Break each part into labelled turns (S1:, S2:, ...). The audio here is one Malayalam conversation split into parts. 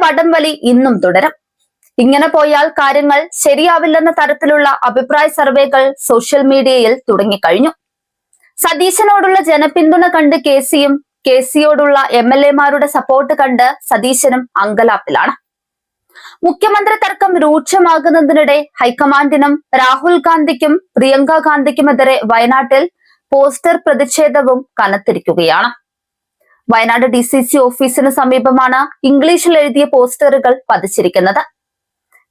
S1: വടംവലി ഇന്നും തുടരും. ഇങ്ങനെ പോയാൽ കാര്യങ്ങൾ ശരിയാവില്ലെന്ന തരത്തിലുള്ള അഭിപ്രായ സർവേകൾ സോഷ്യൽ മീഡിയയിൽ തുടങ്ങിക്കഴിഞ്ഞു. സതീശനോടുള്ള ജനപിന്തുണ കണ്ട് കെ സിയോടുള്ള MLA-മാരുടെ സപ്പോർട്ട് കണ്ട് സതീശനും അങ്കലാപ്പിലാണ്. മുഖ്യമന്ത്രി തർക്കം രൂക്ഷമാകുന്നതിനിടെ ഹൈക്കമാൻഡിനും രാഹുൽ ഗാന്ധിക്കും പ്രിയങ്ക ഗാന്ധിക്കുമെതിരെ വയനാട്ടിൽ പോസ്റ്റർ പ്രതിഷേധവും കനത്തിരിക്കുകയാണ്. വയനാട് DCC ഓഫീസിന് സമീപമാണ് ഇംഗ്ലീഷിൽ എഴുതിയ പോസ്റ്ററുകൾ പതിച്ചിരിക്കുന്നത്.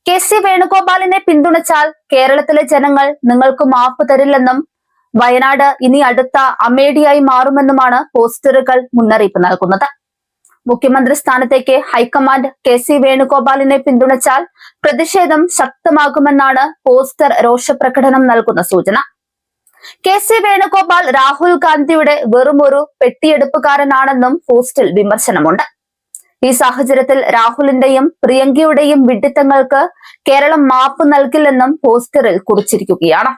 S1: KC വേണുഗോപാലിനെ പിന്തുണച്ചാൽ കേരളത്തിലെ ജനങ്ങൾ നിങ്ങൾക്ക് മാപ്പ് തരില്ലെന്നും വയനാട് ഇനി അടുത്ത അമേഠിയായി മാറുമെന്നുമാണ് പോസ്റ്ററുകൾ മുന്നറിയിപ്പ് നൽകുന്നത്. മുഖ്യമന്ത്രി സ്ഥാനത്തേക്ക് ഹൈക്കമാൻഡ് KC വേണുഗോപാലിനെ പിന്തുണച്ചാൽ പ്രതിഷേധം ശക്തമാകുമെന്നാണ് പോസ്റ്റർ രോഷപ്രകടനം നൽകുന്ന സൂചന. KC വേണുഗോപാൽ രാഹുൽ ഗാന്ധിയുടെ വെറുമൊരു പെട്ടിയെടുപ്പുകാരനാണെന്നും പോസ്റ്റിൽ വിമർശനമുണ്ട്. ഈ സാഹചര്യത്തിൽ രാഹുലിന്റെയും പ്രിയങ്കയുടെയും വിഡ്ഢിത്തങ്ങൾക്ക് കേരളം മാപ്പ് നൽകില്ലെന്നും പോസ്റ്ററിൽ കുറിച്ചിരിക്കുകയാണ്.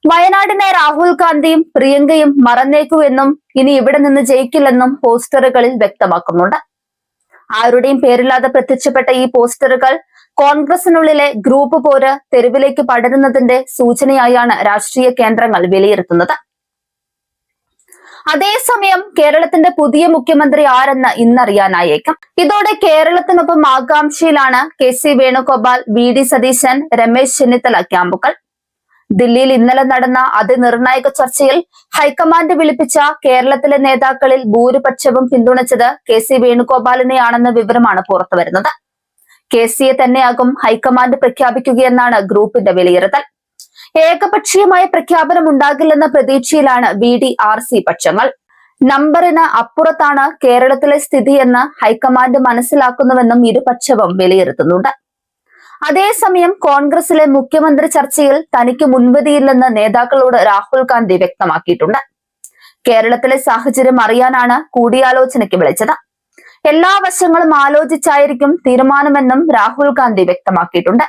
S1: വയനാടിനെ രാഹുൽ ഗാന്ധിയും പ്രിയങ്കയും മറന്നേക്കുവെന്നും ഇനി ഇവിടെ നിന്ന് ജയിക്കില്ലെന്നും പോസ്റ്ററുകളിൽ വ്യക്തമാക്കുന്നുണ്ട്. ആരുടെയും പേരില്ലാതെ പ്രത്യക്ഷപ്പെട്ട ഈ പോസ്റ്ററുകൾ കോൺഗ്രസിനുള്ളിലെ ഗ്രൂപ്പ് പോര് തെരുവിലേക്ക് പടരുന്നതിന്റെ സൂചനയായാണ് രാഷ്ട്രീയ കേന്ദ്രങ്ങൾ വിലയിരുത്തുന്നത്. അതേസമയം കേരളത്തിന്റെ പുതിയ മുഖ്യമന്ത്രി ആരെന്ന് ഇന്നറിയാനായേക്കും. ഇതോടെ കേരളത്തിനൊപ്പം ആകാംക്ഷയിലാണ് KC വേണുഗോപാൽ, VD സതീശൻ, രമേശ് ചെന്നിത്തല ക്യാമ്പുകൾ. ദില്ലിയിൽ ഇന്നലെ നടന്ന അതിനിർണായക ചർച്ചയിൽ ഹൈക്കമാൻഡ് വിളിപ്പിച്ച കേരളത്തിലെ നേതാക്കളിൽ ഭൂരിപക്ഷവും പിന്തുണച്ചത് KC വേണുഗോപാലിനെയാണെന്ന വിവരമാണ് പുറത്തുവരുന്നത്. KCയെ തന്നെയാകും ഹൈക്കമാൻഡ് പ്രഖ്യാപിക്കുകയെന്നാണ് ഗ്രൂപ്പിന്റെ വിലയിരുത്തൽ. ഏകപക്ഷീയമായ പ്രഖ്യാപനം ഉണ്ടാകില്ലെന്ന പ്രതീക്ഷയിലാണ് VD RC പക്ഷങ്ങൾ. നമ്പറിന് അപ്പുറത്താണ് കേരളത്തിലെ സ്ഥിതിയെന്ന് ഹൈക്കമാൻഡ് മനസ്സിലാക്കുന്നുവെന്നും ഇരുപക്ഷവും വിലയിരുത്തുന്നുണ്ട്. അതേസമയം കോൺഗ്രസിലെ മുഖ്യമന്ത്രി ചർച്ചയിൽ തനിക്ക് മുൻവിധിയില്ലെന്ന് നേതാക്കളോട് രാഹുൽ ഗാന്ധി വ്യക്തമാക്കിയിട്ടുണ്ട്. കേരളത്തിലെ സാഹചര്യം അറിയാനാണ് കൂടിയാലോചനയ്ക്ക് വിളിച്ചത്. എല്ലാ വശങ്ങളും ആലോചിച്ചായിരിക്കും തീരുമാനമെന്നും രാഹുൽ ഗാന്ധി വ്യക്തമാക്കിയിട്ടുണ്ട്.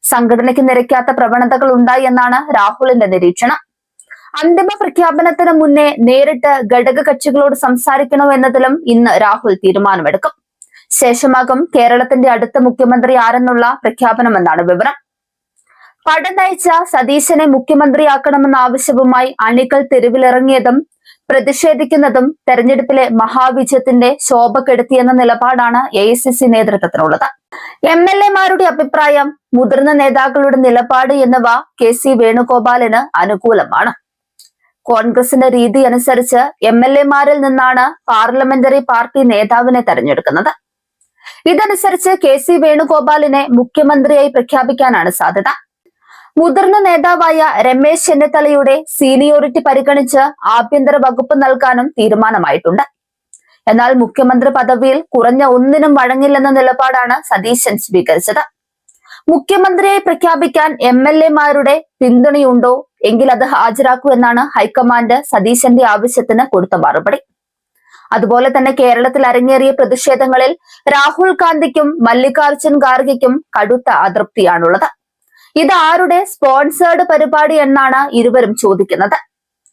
S1: സംഘടനയ്ക്ക് നിരക്കാത്ത പ്രവണതകൾ ഉണ്ടായി എന്നാണ് രാഹുലിന്റെ നിരീക്ഷണം. അന്തിമ പ്രഖ്യാപനത്തിന് മുന്നേ നേരിട്ട് ഘടക കക്ഷികളോട് സംസാരിക്കണോ എന്നതിലും ഇന്ന് രാഹുൽ തീരുമാനമെടുക്കും. ശേഷമാകും കേരളത്തിന്റെ അടുത്ത മുഖ്യമന്ത്രി ആരെന്നുള്ള പ്രഖ്യാപനമെന്നാണ് വിവരം. പടം നയിച്ച സതീശനെ മുഖ്യമന്ത്രിയാക്കണമെന്ന ആവശ്യവുമായി അണികൾ തെരുവിലിറങ്ങിയതും പ്രതിഷേധിക്കുന്നതും തെരഞ്ഞെടുപ്പിലെ മഹാവിജയത്തിന്റെ ശോഭ കെടുത്തിയെന്ന നിലപാടാണ് AICC നേതൃത്വത്തിനുള്ളത്. MLA-മാരുടെ അഭിപ്രായം, മുതിർന്ന നേതാക്കളുടെ നിലപാട് എന്നിവ KC വേണുഗോപാലിന് അനുകൂലമാണ്. കോൺഗ്രസിന്റെ രീതി അനുസരിച്ച് MLA-മാരിൽ നിന്നാണ് പാർലമെന്ററി പാർട്ടി നേതാവിനെ തെരഞ്ഞെടുക്കുന്നത്. ഇതനുസരിച്ച് KC വേണുഗോപാലിനെ മുഖ്യമന്ത്രിയായി പ്രഖ്യാപിക്കാനാണ് സാധ്യത. മുതിർന്ന നേതാവായ രമേശ് ചെന്നിത്തലയുടെ സീനിയോറിറ്റി പരിഗണിച്ച് ആഭ്യന്തര വകുപ്പ് നൽകാനും തീരുമാനമായിട്ടുണ്ട്. എന്നാൽ മുഖ്യമന്ത്രി പദവിയിൽ കുറഞ്ഞ ഒന്നിനും വഴങ്ങില്ലെന്ന നിലപാടാണ് സതീശൻ സ്വീകരിച്ചത്. മുഖ്യമന്ത്രിയായി പ്രഖ്യാപിക്കാൻ MLA-മാരുടെ പിന്തുണയുണ്ടോ എങ്കിൽ അത് ഹാജരാക്കൂ എന്നാണ് ഹൈക്കമാൻഡ് സതീശന്റെ ആവശ്യത്തിന് കൊടുത്ത മറുപടി. അതുപോലെ തന്നെ കേരളത്തിൽ അരങ്ങേറിയ പ്രതിഷേധങ്ങളിൽ രാഹുൽ ഗാന്ധിക്കും മല്ലികാർജ്ജുൻ ഖാർഗെയ്ക്കും കടുത്ത അതൃപ്തിയാണുള്ളത്. ഇത് ആരുടെ സ്പോൺസേർഡ് പരിപാടി എന്നാണ് ഇരുവരും ചോദിക്കുന്നത്.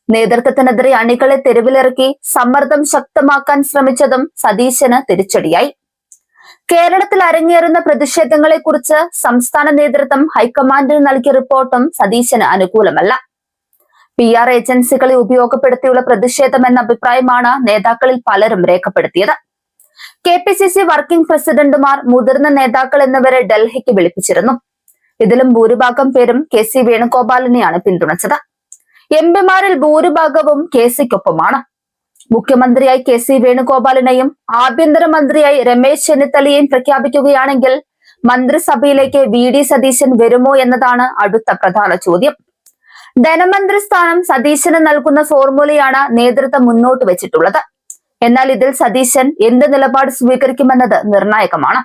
S1: നേതൃത്വത്തിനെതിരെ അണികളെ തെരുവിലിറക്കി സമ്മർദ്ദം ശക്തമാക്കാൻ ശ്രമിച്ചതും സതീശന് തിരിച്ചടിയായി. കേരളത്തിൽ അരങ്ങേറുന്ന പ്രതിഷേധങ്ങളെക്കുറിച്ച് സംസ്ഥാന നേതൃത്വം ഹൈക്കമാൻഡിന് നൽകിയ റിപ്പോർട്ടും സതീശന് അനുകൂലമല്ല. PR ഏജൻസികളെ ഉപയോഗപ്പെടുത്തിയുള്ള പ്രതിഷേധം എന്ന അഭിപ്രായമാണ് നേതാക്കളിൽ പലരും രേഖപ്പെടുത്തിയത്. KPCC വർക്കിംഗ് പ്രസിഡന്റുമാർ, മുതിർന്ന നേതാക്കൾ എന്നിവരെ ഡൽഹിക്ക് വിളിപ്പിച്ചിരുന്നു. ഇതിലും ഭൂരിഭാഗം പേരും KC വേണുഗോപാലിനെയാണ് പിന്തുണച്ചത്. MP-മാരിൽ ഭൂരിഭാഗവും KCക്കൊപ്പമാണ്. മുഖ്യമന്ത്രിയായി KC വേണുഗോപാലിനെയും ആഭ്യന്തരമന്ത്രിയായി രമേശ് ചെന്നിത്തലയെയും പ്രഖ്യാപിക്കുകയാണെങ്കിൽ മന്ത്രിസഭയിലേക്ക് VD സതീശൻ വരുമോ എന്നതാണ് അടുത്ത പ്രധാന ചോദ്യം. ധനമന്ത്രി സ്ഥാനം സതീശന് നൽകുന്ന ഫോർമുലയാണ് നേതൃത്വം മുന്നോട്ട് വെച്ചിട്ടുള്ളത്. എന്നാൽ ഇതിൽ സതീശൻ എന്ത് നിലപാട് സ്വീകരിക്കുമെന്നത് നിർണായകമാണ്.